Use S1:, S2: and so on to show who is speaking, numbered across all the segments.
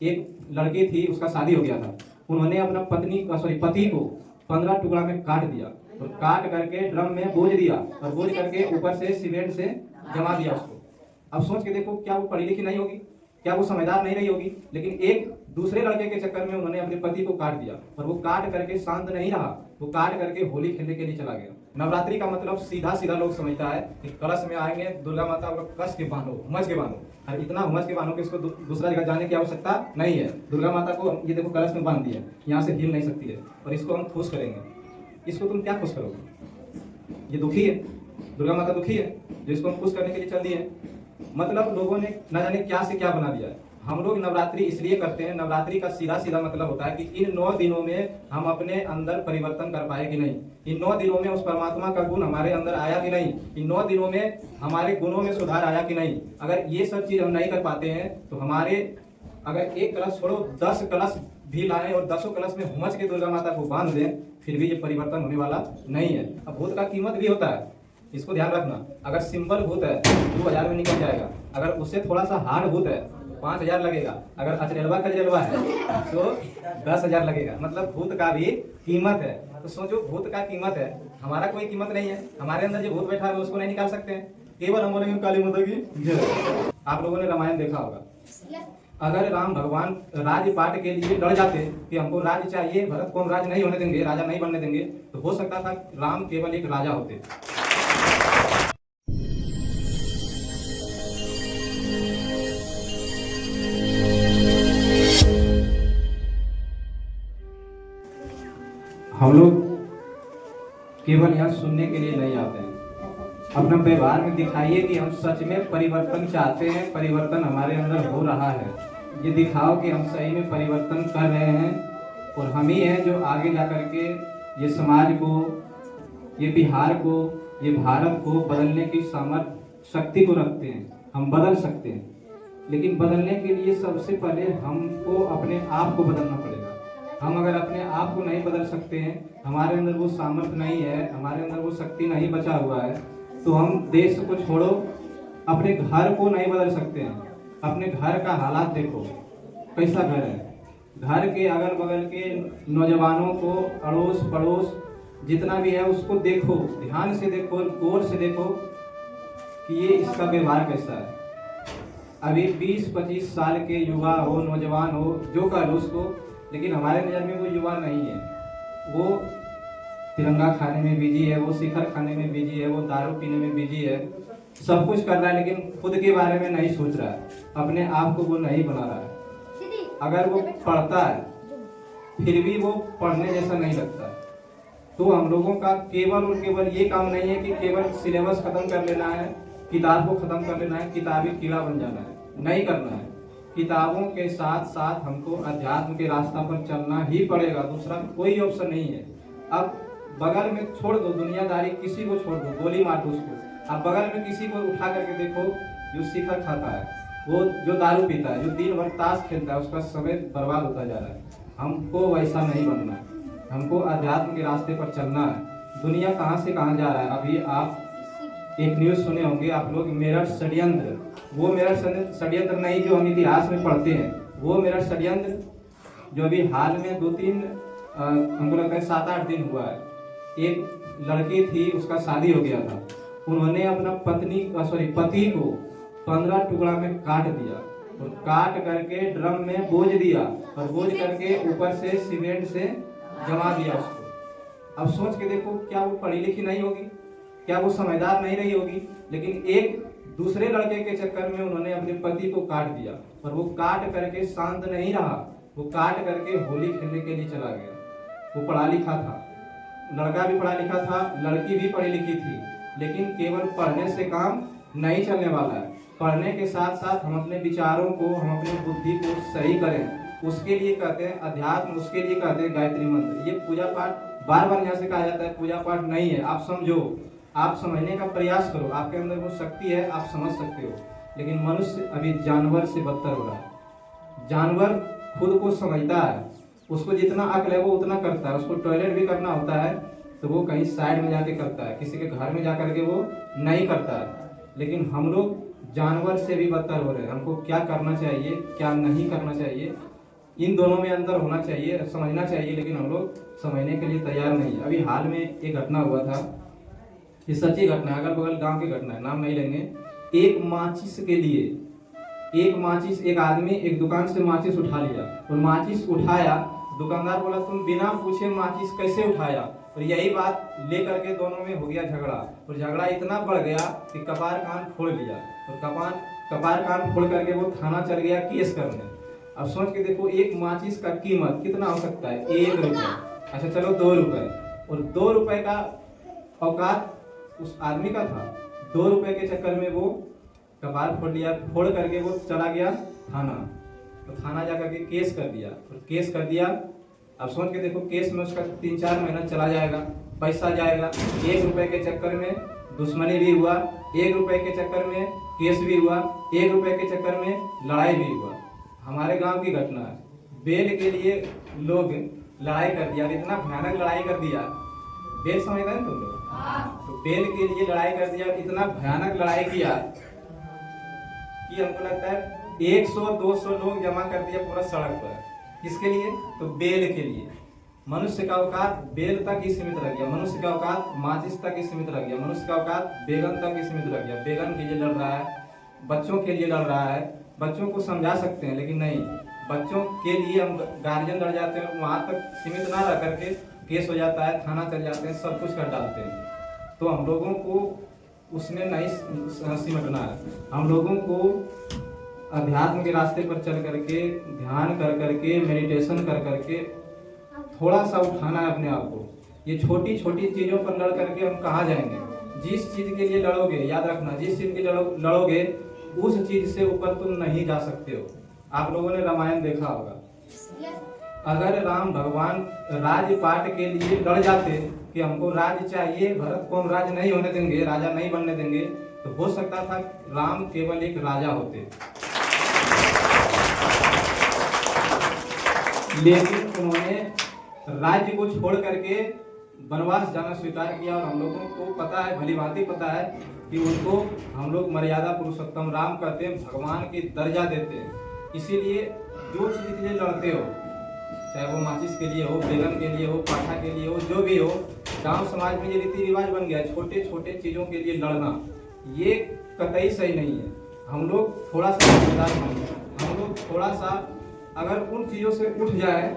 S1: एक लड़की थी, उसका शादी हो गया था। उन्होंने अपना पति को 15 टुकड़ा में काट दिया और काट करके ड्रम में बोझ दिया और बोझ करके ऊपर से सीमेंट से जमा दिया उसको। अब सोच के देखो, क्या वो पढ़ी लिखी नहीं होगी, क्या वो समझदार नहीं रही होगी, लेकिन एक दूसरे लड़के के चक्कर में उन्होंने अपने पति को काट दिया और वो काट करके शांत नहीं रहा, वो काट करके होली खेलने के लिए चला गया। नवरात्रि का मतलब सीधा सीधा लोग समझता है कि कलश में आएंगे, दुर्गा माता को कस के बांधो, हुमस के बांधो, और इतना हुमस के बांधो कि इसको दूसरा जगह जाने की आवश्यकता नहीं है। दुर्गा माता को ये देखो कलश में बांध दिया, यहाँ से हिल नहीं सकती है और इसको हम खुश करेंगे। इसको तुम क्या खुश करोगे? ये दुखी है, दुर्गा माता दुखी है जो इसको हम खुश करने के लिए चल दिए। मतलब लोगों ने न जाने क्या से क्या बना दिया है। हम लोग नवरात्रि इसलिए करते हैं, नवरात्रि का सीधा सीधा मतलब होता है कि इन 9 दिनों में हम अपने अंदर परिवर्तन कर पाए कि नहीं, इन 9 दिनों में उस परमात्मा का गुण हमारे अंदर आया कि नहीं, इन 9 दिनों में हमारे गुणों में सुधार आया कि नहीं। अगर ये सब चीज हम नहीं कर पाते हैं तो हमारे, अगर एक कलश छोड़ो 10 कलश भी लाए और 10 कलश में हुमस के दुर्गा माता को बांध दें, फिर भी ये परिवर्तन होने वाला नहीं है। अब भूत का कीमत भी होता है, इसको ध्यान रखना। अगर सिंपल भूत है 2000 में निकल जाएगा, अगर उससे थोड़ा सा हार्ड भूत है 5000 लगेगा, अगर अचरेलवा कजरेलवा है तो 10,000 लगेगा। मतलब भूत का भी कीमत है। तो सोचो, भूत का कीमत है, हमारा कोई कीमत नहीं है। हमारे अंदर जो भूत बैठा है उसको नहीं निकाल सकते हैं, केवल हम बोलेंगे काली माता की जय। आप लोगों ने रामायण देखा होगा, अगर राम भगवान राजपाट के लिए लड़ जाते कि हमको राज्य चाहिए, भरत को हम राज नहीं होने देंगे, राजा नहीं बनने देंगे, तो हो सकता था राम केवल एक राजा होते। हम लोग केवल यहाँ सुनने के लिए नहीं आते हैं, अपना व्यवहार में दिखाइए कि हम सच में परिवर्तन चाहते हैं, परिवर्तन हमारे अंदर हो रहा है। ये दिखाओ कि हम सही में परिवर्तन कर रहे हैं और हम ही हैं जो आगे जा करके ये समाज को, ये बिहार को, ये भारत को बदलने की सामर्थ्य, शक्ति को रखते हैं। हम बदल सकते हैं, लेकिन बदलने के लिए सबसे पहले हमको अपने आप को बदलना पड़ेगा। हम अगर अपने आप को नहीं बदल सकते हैं, हमारे अंदर वो सामर्थ्य नहीं है, हमारे अंदर वो शक्ति नहीं बचा हुआ है, तो हम देश को छोड़ो, अपने घर को नहीं बदल सकते हैं। अपने घर का हालात देखो, कैसा घर है। घर के अगल बगल के नौजवानों को, अड़ोस पड़ोस जितना भी है उसको देखो, ध्यान से देखो, गौर से देखो कि ये इसका व्यवहार कैसा है। अभी 20-25 साल के युवा हो, नौजवान हो, जो कर उसको, लेकिन हमारे नज़र में वो युवा नहीं है। वो तिरंगा खाने में बिजी है, वो शिखर खाने में बिजी है, वो दारू पीने में बिजी है, सब कुछ कर रहा है, लेकिन खुद के बारे में नहीं सोच रहा है, अपने आप को वो नहीं बना रहा है। अगर वो पढ़ता है फिर भी वो पढ़ने जैसा नहीं लगता है। तो हम लोगों का केवल और केवल ये काम नहीं है कि केवल सिलेबस खत्म कर लेना है, किताब को खत्म कर लेना है, किताबी कीड़ा बन जाना है, नहीं करना है। किताबों के साथ साथ हमको अध्यात्म के रास्ता पर चलना ही पड़ेगा, दूसरा कोई ऑप्शन नहीं है। अब बगल में छोड़ दो दुनियादारी, किसी को छोड़ दो, गोली मार दो उसको। अब बगल में किसी को उठा करके देखो जो शिखर खाता है, वो जो दारू पीता है, जो दिन भर ताश खेलता है, उसका समय बर्बाद होता जा रहा है। हमको वैसा नहीं बनना है, हमको अध्यात्म के रास्ते पर चलना है। दुनिया कहाँ से कहाँ जा रहा है। अभी आप एक न्यूज़ सुने होंगे आप लोग, मेरठ षड्यंत्र। वो मेरठ षड्यंत्र नहीं जो हम इतिहास में पढ़ते हैं, वो मेरठ षड्यंत्र जो अभी हाल में 2-3 हमको लगता है 7-8 दिन हुआ है। एक लड़की थी, उसका शादी हो गया था। उन्होंने अपना पति को 15 टुकड़ा में काट दिया और काट करके ड्रम में बोझ दिया और बोझ करके ऊपर से सीमेंट से जमा दिया उसको। अब सोच के देखो, क्या वो पढ़ी लिखी नहीं होगी, क्या वो समझदार नहीं रही होगी, लेकिन एक दूसरे लड़के के चक्कर में उन्होंने अपने पति को काट दिया और वो काट करके शांत नहीं रहा, वो काट करके होली खेलने के लिए चला गया। वो पढ़ा लिखा था, लड़का भी पढ़ा लिखा था, लड़की भी पढ़ी लिखी थी, लेकिन केवल पढ़ने से काम नहीं चलने वाला है। पढ़ने के साथ साथ हम अपने विचारों को, हम अपनी बुद्धि को सही करें। उसके लिए कहते हैं अध्यात्म, उसके लिए कहते हैं गायत्री मंत्र। ये पूजा पाठ बार बार यहाँ से कहा जाता है, पूजा पाठ नहीं है। आप समझो, आप समझने का प्रयास करो, आपके अंदर वो शक्ति है, आप समझ सकते हो। लेकिन मनुष्य अभी जानवर से बदतर हो रहा है। जानवर खुद को समझता है, उसको जितना अक्ल है वो उतना करता है। उसको टॉयलेट भी करना होता है तो वो कहीं साइड में जाके करता है, किसी के घर में जाकर के वो नहीं करता है। लेकिन हम लोग जानवर से भी बदतर हो रहे हैं। हमको क्या करना चाहिए, क्या नहीं करना चाहिए, इन दोनों में अंतर होना चाहिए, समझना चाहिए, लेकिन हम लोग समझने के लिए तैयार नहीं है। अभी हाल में एक घटना हुआ था, ये सच्ची घटना है, अगल बगल गांव की घटना है, नाम नहीं लेंगे। एक माचिस के लिए एक आदमी एक दुकान से माचिस उठा लिया, और माचिस उठाया, दुकानदार बोला तुम बिना पूछे माचिस कैसे उठाया, और यही बात लेकर के दोनों में हो गया झगड़ा, और झगड़ा इतना बढ़ गया कि कपार कान फोड़ लिया, और कपार कान फोड़ करके वो थाना चल गया केस करने। अब सोच के देखो, एक माचिस का कीमत कितना हो सकता है, 1 रुपये, अच्छा चलो 2 रुपये, और 2 रुपये का औकात उस आदमी का था। 2 रुपये के चक्कर में वो कपार फोड़ लिया, फोड़ करके वो चला गया थाना, तो थाना जाकर के केस कर दिया, और केस कर दिया। अब सोच के देखो, केस में उसका 3-4 महीना चला जाएगा, पैसा जाएगा, 1 रुपये के चक्कर में दुश्मनी भी हुआ, 1 रुपये के चक्कर में केस भी हुआ, 1 रुपये के चक्कर में लड़ाई भी हुआ। हमारे गांव की घटना है, बेल के लिए लोग लड़ाई कर दिया, इतना भयानक लड़ाई कर दिया, बेल समझते हैं तुम लोग, तो बेल के लिए लड़ाई कर दिया, इतना भयानक लड़ाई किया कि हमको लगता है 100-200 लोग जमा कर दिया पूरा सड़क पर। किसके लिए? तो बेल के लिए। मनुष्य का औकात बेल तक ही सीमित रह गया, मनुष्य का औकात माचिस तक ही सीमित रह गया, मनुष्य का औकात बेगन तक ही सीमित रह गया। बेगन के लिए लड़ रहा है, बच्चों के लिए लड़ रहा है, बच्चों को समझा सकते हैं, लेकिन नहीं, बच्चों के लिए हम गार्जियन लड़ जाते हैं, वहाँ तक सीमित ना रह करके केस हो जाता है, थाना चल जाते हैं, सब कुछ कर डालते हैं। तो हम लोगों को उसमें नहीं सिमटना है, हम लोगों को अध्यात्म के रास्ते पर चल करके, ध्यान कर करके, मेडिटेशन कर करके थोड़ा सा उठाना है अपने आप को। ये छोटी छोटी चीज़ों पर लड़ करके हम कहाँ जाएंगे? जिस चीज़ के लिए लड़ोगे, याद रखना, जिस चीज़ के लिए लड़ोगे उस चीज़ से ऊपर तुम नहीं जा सकते हो। आप लोगों ने रामायण देखा होगा, अगर राम भगवान राजपाट के लिए लड़ जाते कि हमको राज चाहिए, भरत को हम राज नहीं होने देंगे, राजा नहीं बनने देंगे, तो हो सकता था राम केवल एक राजा होते, लेकिन उन्होंने राज्य को छोड़ करके वनवास जाना स्वीकार किया। और हम लोगों को पता है, भली भांति पता है कि उनको हम लोग मर्यादा पुरुषोत्तम राम कहते हैं, भगवान की दर्जा देते हैं। इसीलिए जो चीज के लिए लड़ते हो, चाहे वो माचिस के लिए हो, बेगन के लिए हो, पाठा के लिए हो, जो भी हो, गांव समाज में ये रीति रिवाज बन गया, छोटे छोटे चीजों के लिए लड़ना, ये कतई सही नहीं है। हम लोग थोड़ा सा समझदार बने, हम लोग थोड़ा सा अगर उन चीजों से उठ जाए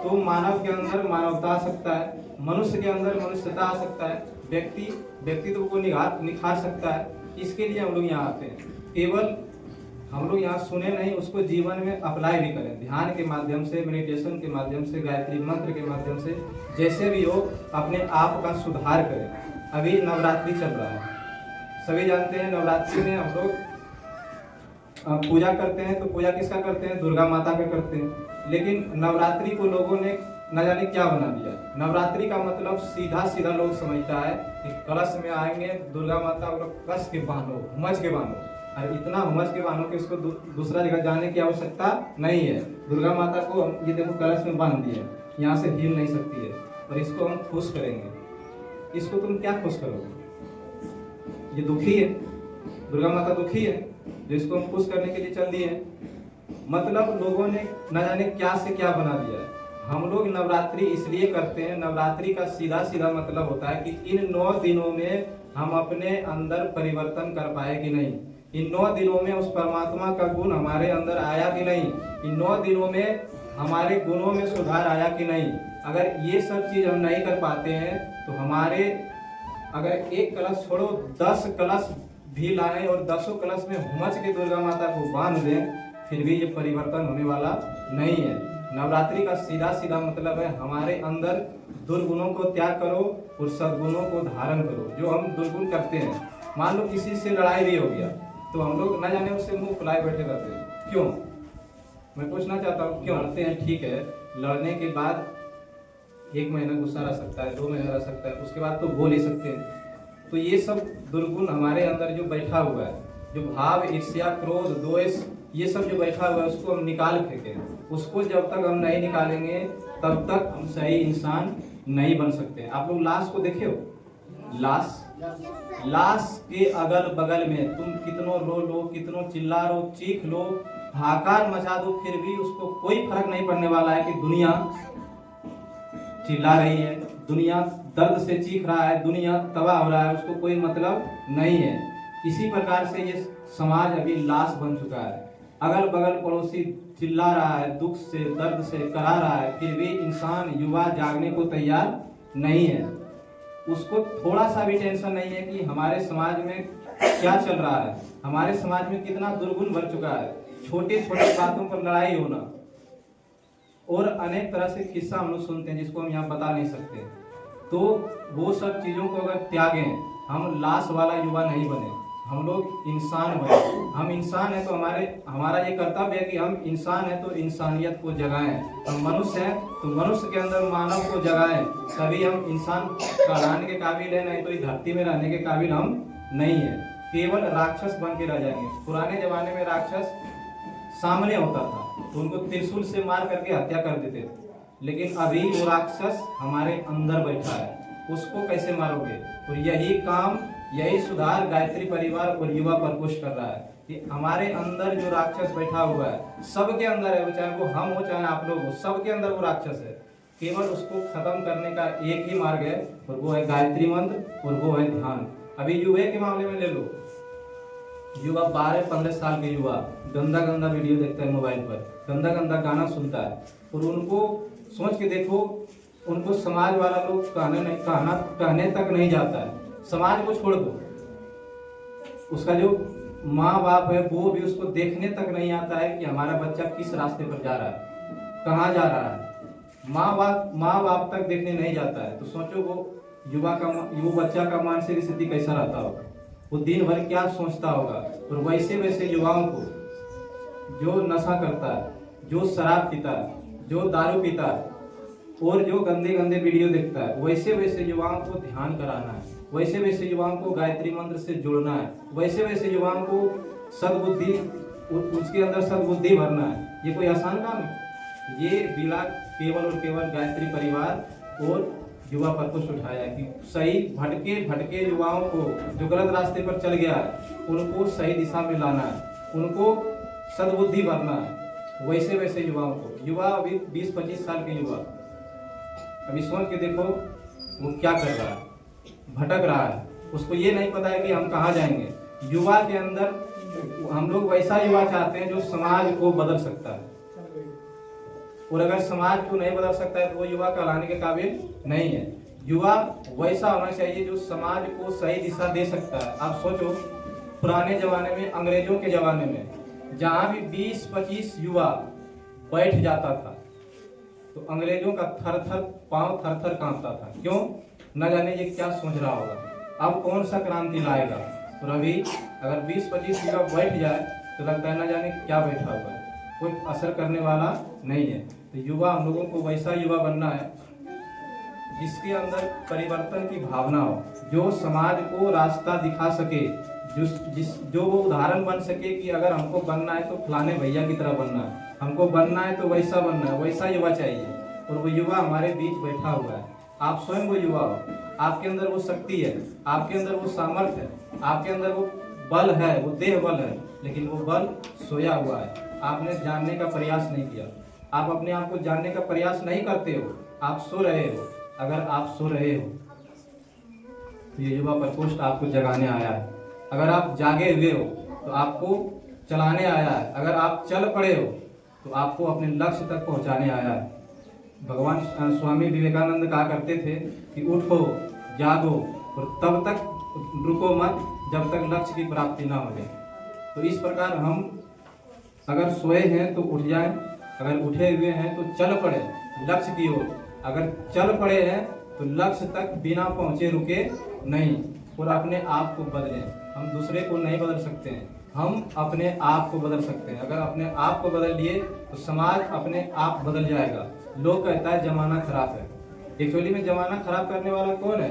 S1: तो मानव के अंदर मानवता आ सकता है, मनुष्य के अंदर मनुष्यता आ सकता है, व्यक्तित्व को निखार सकता है। इसके लिए हम लोग यहाँ आते हैं। केवल हम लोग यहाँ सुने नहीं, उसको जीवन में अप्लाई भी करें, ध्यान के माध्यम से, मेडिटेशन के माध्यम से, गायत्री मंत्र के माध्यम से, जैसे भी हो अपने आप का सुधार करें। अभी नवरात्रि चल रहा है, सभी जानते हैं नवरात्रि में हम लोग पूजा करते हैं। तो पूजा किसका करते हैं? दुर्गा माता का करते हैं। लेकिन नवरात्रि को लोगों ने न जाने क्या बना दिया। नवरात्रि का मतलब सीधा सीधा लोग समझता है कि कलश में आएंगे दुर्गा माता और कस के बांधो, हुमच के बांधो, और इतना हुमच के बांधो कि उसको दूसरा जगह जाने की आवश्यकता नहीं है। दुर्गा माता को ये देखो कलश में बांध दिया, यहाँ से हिल नहीं सकती है, और इसको हम खुश करेंगे। इसको तुम क्या खुश करोगे? ये दुखी है, दुर्गा माता दुखी है, जो इसको हम खुश करने के लिए चल दिए। मतलब लोगों ने न जाने क्या से क्या बना दिया है। हम लोग नवरात्रि इसलिए करते हैं, नवरात्रि का सीधा सीधा मतलब होता है कि इन 9 दिनों में हम अपने अंदर परिवर्तन कर पाए कि नहीं, इन 9 दिनों में उस परमात्मा का गुण हमारे अंदर आया कि नहीं, इन 9 दिनों में हमारे गुणों में सुधार आया कि नहीं। अगर ये सब चीज हम नहीं कर पाते हैं तो हमारे, अगर एक कलश छोड़ो 10 कलश भी लाए और 10 कलश में हुमच के दुर्गा माता को बांध दें, फिर भी ये परिवर्तन होने वाला नहीं है। नवरात्रि का सीधा सीधा मतलब है हमारे अंदर दुर्गुणों को त्याग करो और सद्गुणों को धारण करो। जो हम दुर्गुण करते हैं, मान लो किसी से लड़ाई भी हो गया तो हम लोग न जाने उससे मुंह फुलाए बैठे रहते हैं। क्यों? मैं पूछना चाहता हूँ, क्यों लड़ते हैं? ठीक है, लड़ने के बाद 1 महीना गुस्सा रह सकता है, 2 महीना रह सकता है, उसके बाद तो बोल ही सकते हैं। तो ये सब दुर्गुण हमारे अंदर जो बैठा हुआ है, जो भाव, ईर्ष्या, क्रोध, द्वेष, ये सब जो बैठा हुआ है, उसको हम निकाल फेंकें। उसको जब तक हम नहीं निकालेंगे तब तक हम सही इंसान नहीं बन सकते। आप लोग लाश को देखे हो? लाश के अगल बगल में तुम कितनों रो लो, कितनों चिल्ला लो, चीख लो, हाहाकार मचा दो फिर भी उसको कोई फर्क नहीं पड़ने वाला है कि दुनिया चिल्ला रही है, दुनिया दर्द से चीख रहा है, दुनिया तबाह हो रहा है, उसको कोई मतलब नहीं है। इसी प्रकार से ये समाज अभी लाश बन चुका है। अगल बगल पड़ोसी चिल्ला रहा है, दुख से दर्द से करा रहा है, फिर भी इंसान युवा जागने को तैयार नहीं है। उसको थोड़ा सा भी टेंशन नहीं है कि हमारे समाज में क्या चल रहा है, हमारे समाज में कितना दुर्गुण बढ़ चुका है। छोटे छोटे बातों पर लड़ाई होना और अनेक तरह से किस्सा हम लोग सुनते हैं जिसको हम यहाँ बता नहीं सकते। तो वो सब चीज़ों को अगर त्यागें, हम लाश वाला युवा नहीं बने, हम लोग इंसान बने। हम इंसान हैं तो हमारा ये कर्तव्य है कि हम इंसान हैं तो इंसानियत को जगाएं। हम मनुष्य हैं तो मनुष्य के अंदर मानव को जगाएं, तभी हम इंसान कहलाने के काबिल है, नहीं तो इस धरती में रहने के काबिल हम नहीं है। केवल राक्षस बन के रह जाएंगे। पुराने जमाने में राक्षस सामने होता था तो उनको त्रिशूल से मार करके हत्या कर देते थे, लेकिन अभी वो राक्षस हमारे अंदर बैठा है, उसको कैसे मारोगे? तो यही सुधार गायत्री परिवार और युवा प्रकोष्ठ कर रहा है कि हमारे अंदर जो राक्षस बैठा हुआ है, सबके अंदर है, वो चाहे वो हम हो चाहे आप लोग हो, सबके अंदर वो राक्षस है। केवल उसको खत्म करने का एक ही मार्ग है और वो है गायत्री मंत्र और वो है ध्यान। अभी युवा के मामले में ले लो, युवा 12-15 साल के युवा गंदा गंदा वीडियो देखता है मोबाइल पर, गंदा गंदा गाना सुनता है, और उनको सोच के देखो, उनको समाज वाला लोग कहने तक नहीं जाता है। समाज को छोड़ दो, उसका जो माँ बाप है वो भी उसको देखने तक नहीं आता है कि हमारा बच्चा किस रास्ते पर जा रहा है, कहाँ जा रहा है। माँ बाप तक देखने नहीं जाता है। तो सोचो वो बच्चा का मानसिक स्थिति कैसा रहता होगा, वो दिन भर क्या सोचता होगा। और वैसे युवाओं को जो नशा करता है, जो शराब पीता है, जो दारू पीता है और जो गंदे गंदे वीडियो देखता है, वैसे युवाओं को ध्यान कराना है, वैसे युवाओं को गायत्री मंत्र से जोड़ना है, वैसे युवाओं को सद्बुद्धि, उसके अंदर सद्बुद्धि भरना है। ये कोई आसान काम है? ये बिला केवल और केवल गायत्री परिवार और युवा प्रकोष्ठ उठाया कि सही भटके युवाओं को जो गलत रास्ते पर चल गया है उनको सही दिशा में लाना है, उनको सद्बुद्धि भरना है। वैसे युवाओं को, युवा अभी 20-25 साल के युवा अभी सोच के देखो वो क्या कर रहा है, भटक रहा है, उसको ये नहीं पता है कि हम कहाँ जाएंगे। युवा के अंदर हम लोग वैसा युवा चाहते हैं जो समाज को बदल सकता है, और अगर समाज को नहीं बदल सकता है तो वो युवा कहलाने के काबिल नहीं है। युवा वैसा होना चाहिए जो समाज को सही दिशा दे सकता है। आप सोचो, पुराने जमाने में, अंग्रेजों के जमाने में जहाँ भी 20-25 युवा बैठ जाता था तो अंग्रेजों का पांव थर कांपता था। क्यों? न जाने ये क्या सोच रहा होगा, अब कौन सा क्रांति लाएगा। और अभी अगर 20-25 युवा बैठ जाए तो लगता है न जाने क्या बैठा होगा, कोई असर करने वाला नहीं है। तो युवा, हम लोगों को वैसा युवा बनना है जिसके अंदर परिवर्तन की भावना हो, जो समाज को रास्ता दिखा सके, जो वो उदाहरण बन सके कि अगर हमको बनना है तो फलाने भैया की तरह बनना है, हमको बनना है तो वैसा बनना है, वैसा युवा चाहिए। और वो युवा हमारे बीच बैठा हुआ है। आप स्वयं वो युवा हो, आपके अंदर वो शक्ति है, आपके अंदर वो सामर्थ्य है, आपके अंदर वो बल है, वो देह बल है, लेकिन वो बल सोया हुआ है। आपने जानने का प्रयास नहीं किया, आप अपने आप को जानने का प्रयास नहीं करते हो, आप सो रहे हो। अगर आप सो रहे हो तो ये युवा प्रकोष्ठ आपको जगाने आया है। अगर आप जागे हुए हो तो आपको चलाने आया है। अगर आप चल पड़े हो तो आपको अपने लक्ष्य तक पहुंचाने आया है। भगवान स्वामी विवेकानंद कहा करते थे कि उठो, जागो और तब तक रुको मत जब तक लक्ष्य की प्राप्ति ना हो जाए। तो इस प्रकार हम अगर सोए हैं तो उठ जाएं, अगर उठे हुए हैं तो चल पड़े लक्ष्य की ओर। अगर चल पड़े हैं तो लक्ष्य तक बिना पहुंचे रुके नहीं, और अपने आप को बदलें। हम दूसरे को नहीं बदल सकते हैं, हम अपने आप को बदल सकते हैं। अगर अपने आप को बदल लिए तो समाज अपने आप बदल जाएगा। लोग कहता है जमाना खराब है, एक्चुअली में जमाना खराब करने वाला कौन है?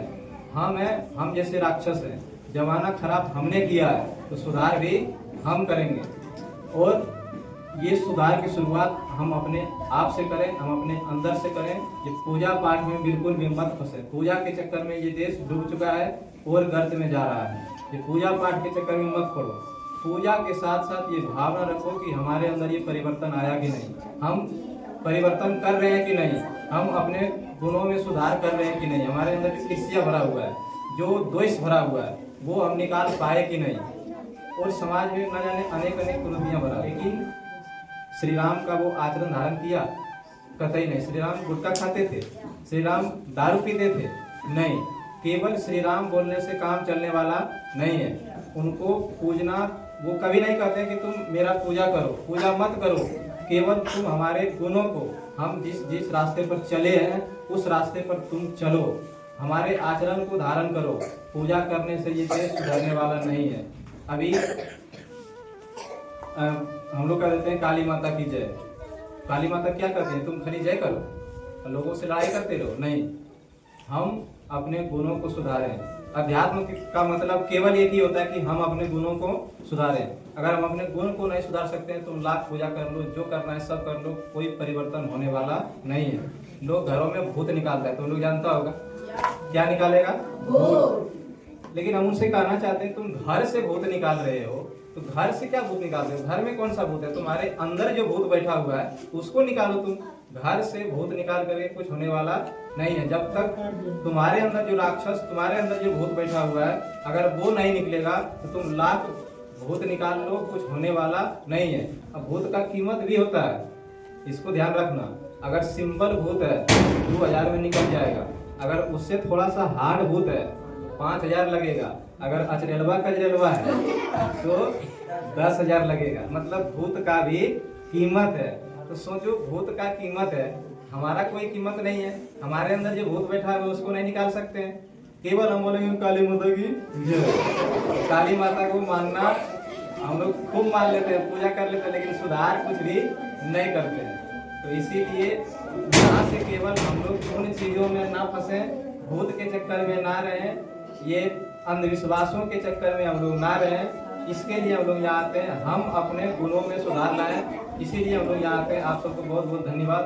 S1: हम हैं, हम जैसे राक्षस हैं। जमाना खराब हमने किया है तो सुधार भी हम करेंगे, और ये सुधार की शुरुआत हम अपने आप से करें, हम अपने अंदर से करें। ये पूजा पाठ में बिल्कुल भी मत फंसे। पूजा के चक्कर में ये देश डूब चुका है और गर्त में जा रहा है। ये पूजा पाठ के चक्कर में मत पड़ो। पूजा के साथ साथ ये भावना रखो कि हमारे अंदर ये परिवर्तन आया कि नहीं, हम परिवर्तन कर रहे हैं कि नहीं, हम अपने गुणों में सुधार कर रहे हैं कि नहीं, हमारे अंदर जो ईर्ष्या भरा हुआ है, जो द्वेष भरा हुआ है, वो हम निकाल पाए कि नहीं। और समाज में न जाने अनेक अनेक कुरीतियां भरा, लेकिन श्री राम का वो आचरण धारण किया कतई नहीं। श्री राम गुटखा खाते थे, श्री राम दारू पीते थे, नहीं। केवल श्री राम बोलने से काम चलने वाला नहीं है। उनको पूजना, वो कभी नहीं कहते कि तुम मेरा पूजा करो, पूजा मत करो, केवल तुम हमारे गुणों को, हम जिस रास्ते पर चले हैं उस रास्ते पर तुम चलो, हमारे आचरण को धारण करो। पूजा करने से ये देश सुधरने वाला नहीं है। अभी हम लोग कह देते हैं काली माता की जय। काली माता क्या करते हैं? तुम खाली जय करो, लोगों से लड़ाई करते रहो, नहीं। हम अपने गुणों को सुधारें। अध्यात्म का मतलब केवल एक ही होता है कि हम अपने गुणों को सुधारें। अगर हम अपने गुण को नहीं सुधार सकते हैं, तुम लाख पूजा कर लो, जो करना है सब कर लो, कोई परिवर्तन होने वाला नहीं है। लोग घरों में भूत निकालता है, तो लोग जानता होगा क्या निकालेगा? भूत। लेकिन हम उनसे कहना चाहते हैं, तुम घर से भूत निकाल रहे हो, तो घर से क्या भूत निकाल रहे हो? घर में कौन सा भूत है? तुम्हारे अंदर जो भूत बैठा हुआ है उसको निकालो। तुम घर से भूत निकाल करके कुछ होने वाला नहीं है। जब तक तुम्हारे अंदर जो राक्षस, तुम्हारे अंदर जो भूत बैठा हुआ है, अगर वो नहीं निकलेगा तो तुम लाख भूत निकाल लो, कुछ होने वाला नहीं है। अब भूत का कीमत भी होता है, इसको ध्यान रखना। अगर सिंपल भूत है 2000 में निकल जाएगा, अगर उससे थोड़ा सा हार्ड भूत है 5000 लगेगा, अगर अचरेलवा कजरेलवा है तो 10,000 लगेगा। मतलब भूत का भी कीमत है। तो सोचो, भूत का कीमत है, हमारा कोई कीमत नहीं है। हमारे अंदर जो भूत बैठा है उसको नहीं निकाल सकते हैं। केवल हम बोलेंगे काली माता की जय। काली माता को मानना हम लोग खूब मान लेते हैं, पूजा कर लेते हैं, लेकिन सुधार कुछ भी नहीं करते हैं। तो इसीलिए यहाँ से केवल हम लोग उन चीजों में ना फंसे, भूत के चक्कर में ना रहें, ये अंधविश्वासों के चक्कर में हम लोग ना रहें। इसके लिए हम लोग यहाँ आते हैं, हम अपने गुणों में सुधार लाएं, इसीलिए हम लोग यहाँ आते हैं। आप सबको बहुत बहुत धन्यवाद।